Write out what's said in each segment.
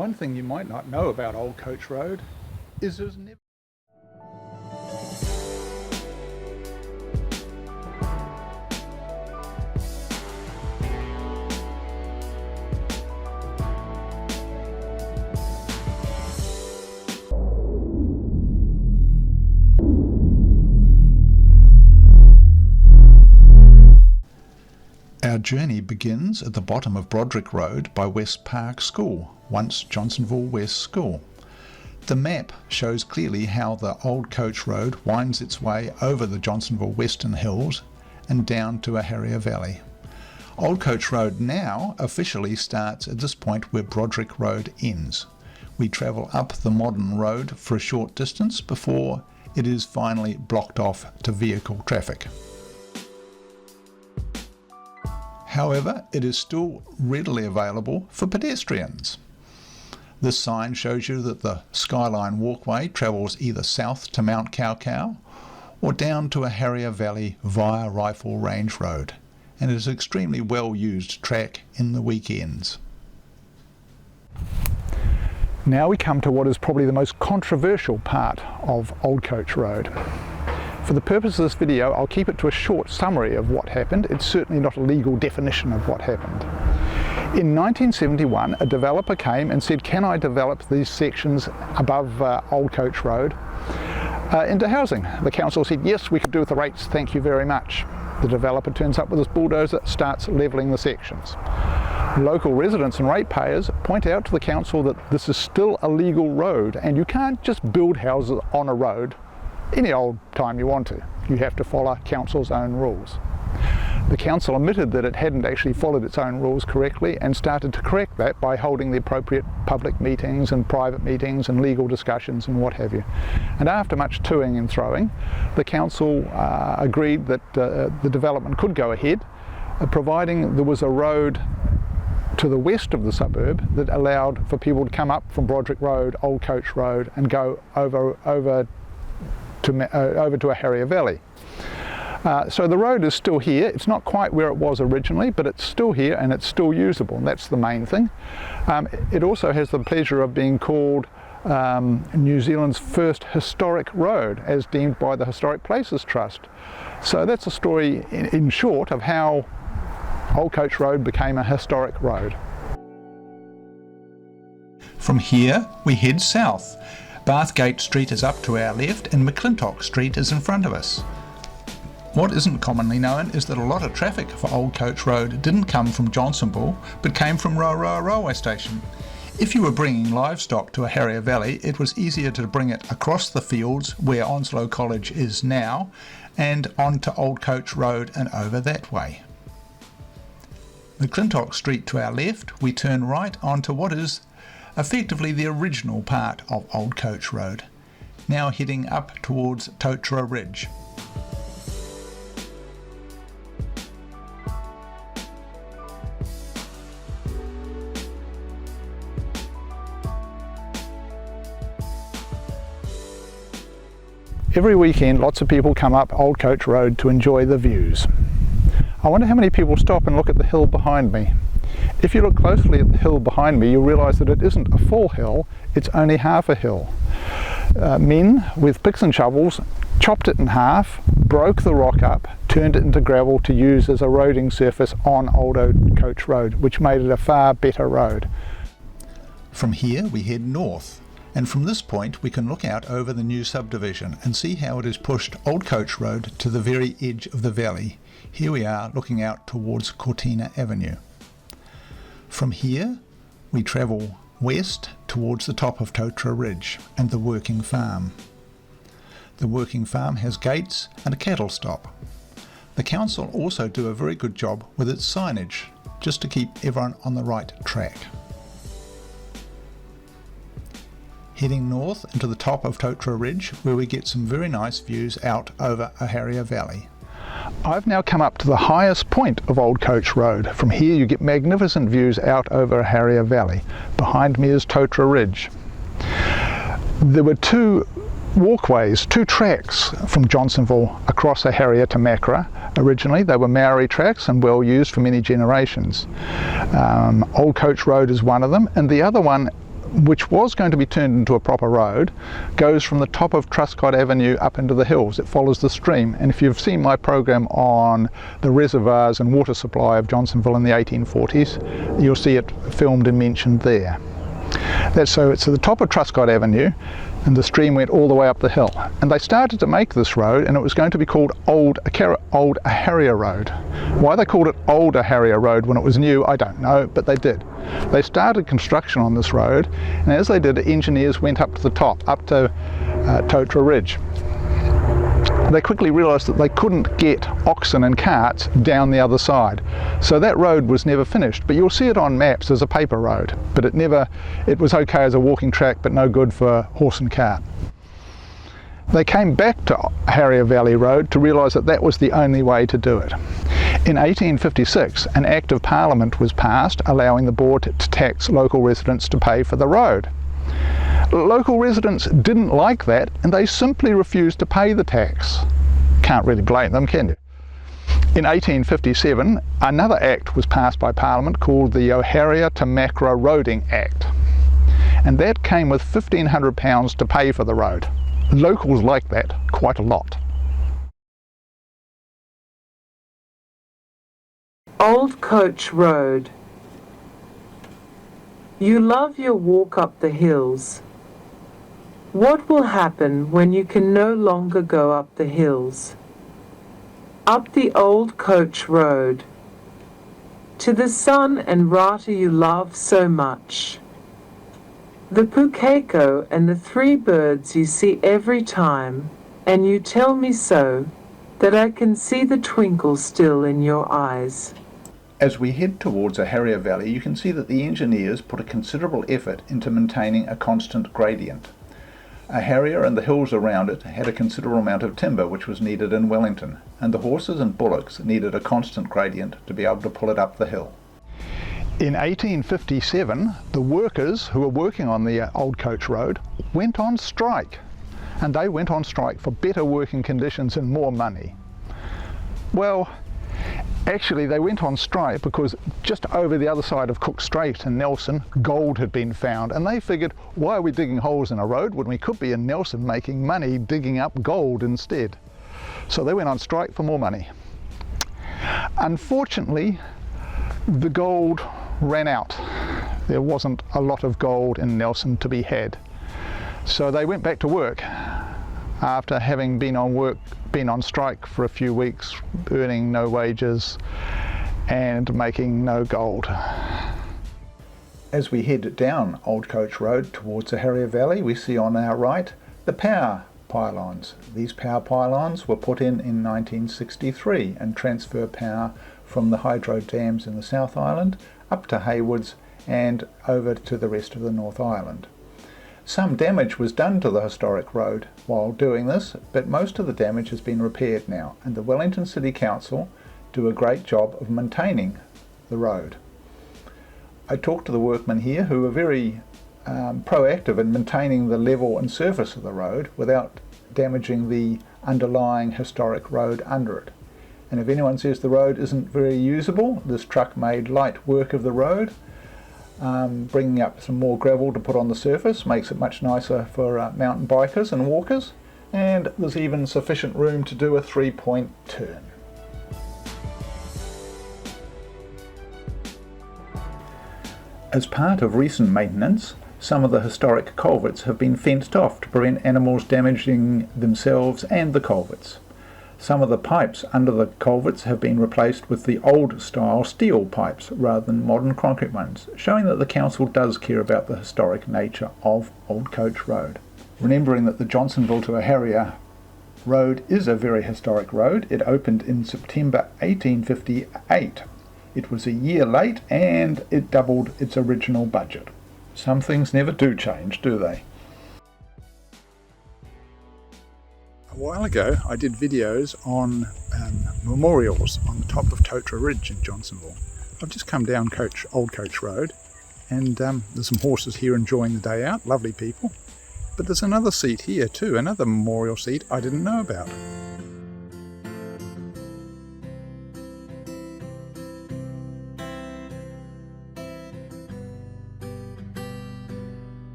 One thing you might not know about Old Coach Road is there's never Our journey begins at the bottom of Broderick Road by West Park School, once Johnsonville West School. The map shows clearly how the Old Coach Road winds its way over the Johnsonville Western Hills and down to Ohariu Valley. Old Coach Road now officially starts at this point where Broderick Road ends. We travel up the modern road for a short distance before it is finally blocked off to vehicle traffic. However, it is still readily available for pedestrians. This sign shows you that the Skyline Walkway travels either south to Mount Cow Cow or down to Ohariu Valley via Rifle Range Road, and it is an extremely well used track in the weekends. Now we come to what is probably the most controversial part of Old Coach Road. For the purpose of this video, I'll keep it to a short summary of what happened. It's certainly not a legal definition of what happened. In 1971, a developer came and said, can I develop these sections above Old Coach Road into housing? The council said, yes, we could do with the rates, thank you very much. The developer turns up with his bulldozer, starts levelling the sections. Local residents and ratepayers point out to the council that this is still a legal road and you can't just build houses on a road any old time you want to. You have to follow council's own rules. The council admitted that it hadn't actually followed its own rules correctly and started to correct that by holding the appropriate public meetings and private meetings and legal discussions and what have you. And after much toing and throwing, the council agreed that the development could go ahead, providing there was a road to the west of the suburb that allowed for people to come up from Broderick Road, Old Coach Road, and go over to Ohariu Valley. So the road is still here. It's not quite where it was originally, but it's still here and it's still usable, and that's the main thing. It also has the pleasure of being called New Zealand's first historic road, as deemed by the Historic Places Trust. So that's a story in short of how Old Coach Road became a historic road. From here we head south. Bathgate Street is up to our left and McClintock Street is in front of us. What isn't commonly known is that a lot of traffic for Old Coach Road didn't come from Johnsonville but came from Roa Railway Station. If you were bringing livestock to Ohariu Valley, it was easier to bring it across the fields where Onslow College is now and onto Old Coach Road and over that way. McClintock Street to our left, we turn right onto what is effectively the original part of Old Coach Road, now heading up towards Totra Ridge. Every weekend lots of people come up Old Coach Road to enjoy the views. I wonder how many people stop and look at the hill behind me. If you look closely at the hill behind me, you'll realise that it isn't a full hill, it's only half a hill. Men with picks and shovels chopped it in half, broke the rock up, turned it into gravel to use as a roading surface on Old Coach Road, which made it a far better road. From here we head north, and from this point we can look out over the new subdivision and see how it has pushed Old Coach Road to the very edge of the valley. Here we are looking out towards Cortina Avenue. From here we travel west towards the top of Totra Ridge and the working farm. The working farm has gates and a cattle stop. The council also do a very good job with its signage, just to keep everyone on the right track. Heading north into the top of Totra Ridge, where we get some very nice views out over Ohariu Valley. I've now come up to the highest point of Old Coach Road. From here you get magnificent views out over Ohariu Valley. Behind me is Totra Ridge. There were two walkways, two tracks from Johnsonville across Ohariu to Makara. Originally they were Maori tracks and well used for many generations. Old Coach Road is one of them, and the other one which was going to be turned into a proper road, goes from the top of Truscott Avenue up into the hills. It follows the stream, and if you've seen my program on the reservoirs and water supply of Johnsonville in the 1840s, you'll see it filmed and mentioned there. So it's at the top of Truscott Avenue, and the stream went all the way up the hill. And they started to make this road, and it was going to be called Old Ohariu Road. Why they called it Old Ohariu Road when it was new, I don't know, but they did. They started construction on this road, and as they did, engineers went up to the top, up to Totra Ridge. They quickly realised that they couldn't get oxen and carts down the other side. So that road was never finished, but you'll see it on maps as a paper road, but it was okay as a walking track, but no good for horse and cart. They came back to Ohariu Valley Road to realise that that was the only way to do it. In 1856, an Act of Parliament was passed allowing the board to tax local residents to pay for the road. Local residents didn't like that, and they simply refused to pay the tax. Can't really blame them, can you? In 1857, another act was passed by Parliament called the Ohariu to Macra Roading Act, and that came with £1,500 to pay for the road. Locals liked that quite a lot. Old Coach Road. You love your walk up the hills. What will happen when you can no longer go up the hills? Up the Old Coach Road. To the sun and rata you love so much. The pukeko and the three birds you see every time, and you tell me so, that I can see the twinkle still in your eyes. As we head towards Ohariu Valley, you can see that the engineers put a considerable effort into maintaining a constant gradient. Ohariu and the hills around it had a considerable amount of timber which was needed in Wellington, and the horses and bullocks needed a constant gradient to be able to pull it up the hill. In 1857, the workers who were working on the Old Coach Road went on strike, and they went on strike for better working conditions and more money. Well, actually they went on strike because just over the other side of Cook Strait in Nelson, gold had been found, and they figured, why are we digging holes in a road when we could be in Nelson making money digging up gold instead? So they went on strike for more money. Unfortunately, the gold ran out. There wasn't a lot of gold in Nelson to be had. So they went back to work after having been on strike for a few weeks, earning no wages and making no gold. As we head down Old Coach Road towards the Ohariu Valley, we see on our right the power pylons. These power pylons were put in 1963 and transfer power from the hydro dams in the South Island up to Haywoods and over to the rest of the North Island. Some damage was done to the historic road while doing this, but most of the damage has been repaired now, and the Wellington City Council do a great job of maintaining the road. I talked to the workmen here who are very proactive in maintaining the level and surface of the road without damaging the underlying historic road under it. And if anyone says the road isn't very usable, this truck made light work of the road. Bringing up some more gravel to put on the surface makes it much nicer for mountain bikers and walkers, and there's even sufficient room to do a 3-point turn. As part of recent maintenance, some of the historic culverts have been fenced off to prevent animals damaging themselves and the culverts. Some of the pipes under the culverts have been replaced with the old-style steel pipes rather than modern concrete ones, showing that the council does care about the historic nature of Old Coach Road. Remembering that the Johnsonville to Ohariu Road is a very historic road, it opened in September 1858. It was a year late and it doubled its original budget. Some things never do change, do they? A while ago I did videos on memorials on the top of Totra Ridge in Johnsonville. I've just come down Old Coach Road, and there's some horses here enjoying the day out, lovely people. But there's another seat here too, another memorial seat I didn't know about.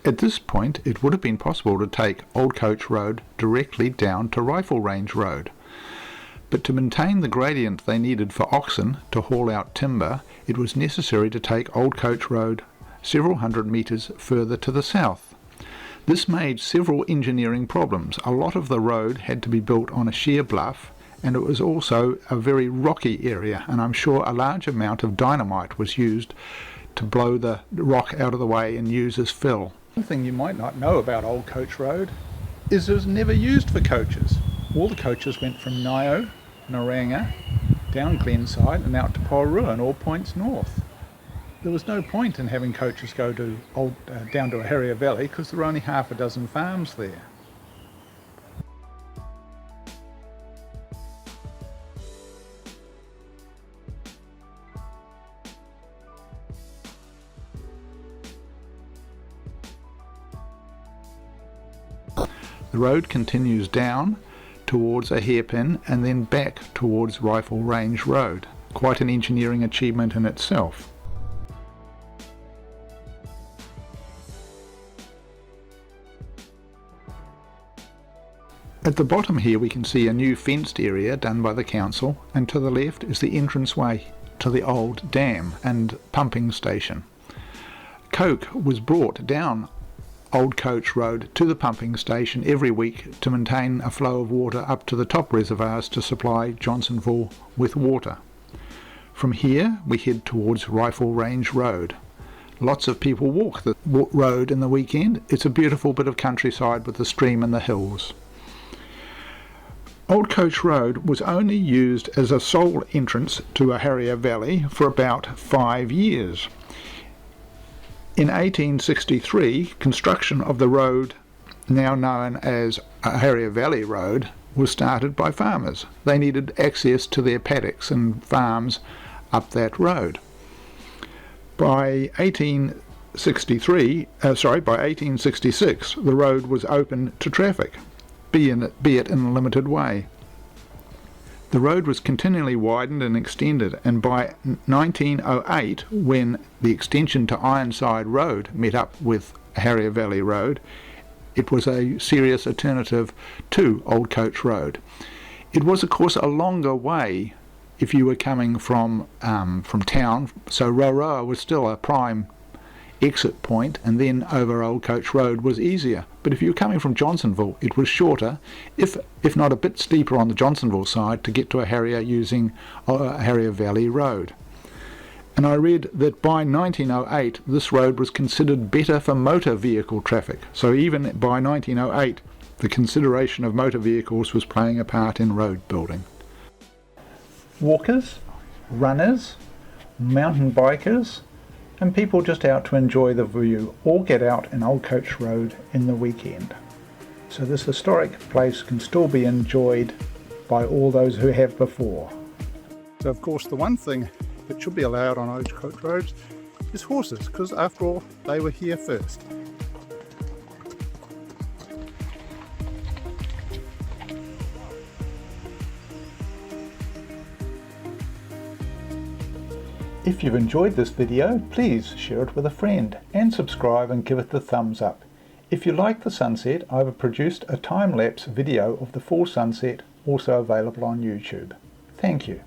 At this point it would have been possible to take Old Coach Road directly down to Rifle Range Road. But to maintain the gradient they needed for oxen to haul out timber, it was necessary to take Old Coach Road several hundred metres further to the south. This made several engineering problems. A lot of the road had to be built on a sheer bluff, and it was also a very rocky area, and I'm sure a large amount of dynamite was used to blow the rock out of the way and use as fill. One thing you might not know about Old Coach Road is it was never used for coaches. All the coaches went from Nio, Naranga, down Glenside and out to Ohariu and all points north. There was no point in having coaches go to down to Ohariu Valley because there were only half a dozen farms there. The road continues down towards a hairpin and then back towards Rifle Range Road. Quite an engineering achievement in itself. At the bottom here we can see a new fenced area done by the council, and to the left is the entranceway to the old dam and pumping station. Coke was brought down Old Coach Road to the pumping station every week to maintain a flow of water up to the top reservoirs to supply Johnsonville with water. From here we head towards Rifle Range Road. Lots of people walk the road in the weekend. It's a beautiful bit of countryside with the stream and the hills. Old Coach Road was only used as a sole entrance to Ohariu Valley for about 5 years. In 1863, construction of the road, now known as Ohariu Valley Road, was started by farmers. They needed access to their paddocks and farms up that road. By 1866, the road was open to traffic, be it in a limited way. The road was continually widened and extended, and by 1908, when the extension to Ironside Road met up with Ohariu Valley Road, it was a serious alternative to Old Coach Road. It was, of course, a longer way if you were coming from town, so Roroa was still a prime exit point, and then over Old Coach Road was easier. But if you were coming from Johnsonville, it was shorter, if not a bit steeper on the Johnsonville side, to get to Ohariu using Ohariu Valley Road. And I read that by 1908 this road was considered better for motor vehicle traffic. So even by 1908 the consideration of motor vehicles was playing a part in road building. Walkers, runners, mountain bikers, and people just out to enjoy the view all get out in Old Coach Road in the weekend. So this historic place can still be enjoyed by all those who have before. So of course the one thing that should be allowed on Old Coach Road is horses, because after all they were here first. If you've enjoyed this video, please share it with a friend and subscribe and give it the thumbs up. If you like the sunset, I've produced a time-lapse video of the full sunset, also available on YouTube. Thank you.